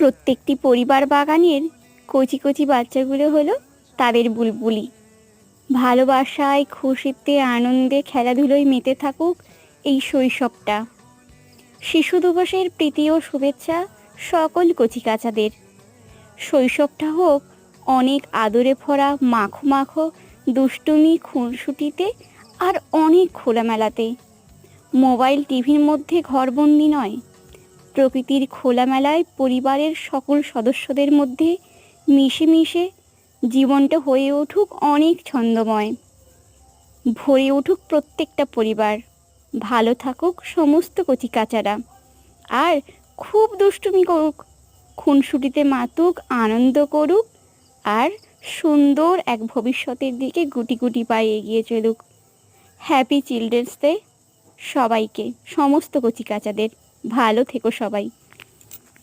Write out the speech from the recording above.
প্রত্যেকটি পরিবার বাগানের কচি কচি বাচ্চাগুলো হলো তাদের বুলবুলি। ভালোবাসায়, খুশিতে, আনন্দে, খেলাধুলোয় মেতে থাকুক এই শৈশবটা। শিশু দিবসের প্রীতি ও শুভেচ্ছা সকল কচিকাচাদের। শৈশবটা হোক অনেক আদরে ভরা, মাখো মাখো দুষ্টুমি, খুনসুটিতে আর অনেক খোলামেলাতে। মোবাইল টিভির মধ্যে ঘরবন্দি নয়, প্রকৃতির খোলামেলায় পরিবারের সকল সদস্যদের মধ্যে মিশে মিশে জীবনটা হয়ে উঠুক অনেক ছন্দময়। ভরে উঠুক প্রত্যেকটা পরিবার, ভালো থাকুক সমস্ত কচিকাচারা, আর খুব দুষ্টুমি করুক, খুনসুটিতে মাতুক, আনন্দ করুক, আর সুন্দর এক ভবিষ্যতের দিকে গুটি গুটি পায়ে এগিয়ে চলুক। হ্যাপি চিলড্রেন্স ডে সবাইকে, সমস্ত কচিকাচাদের। ভালো থেকো সবাই।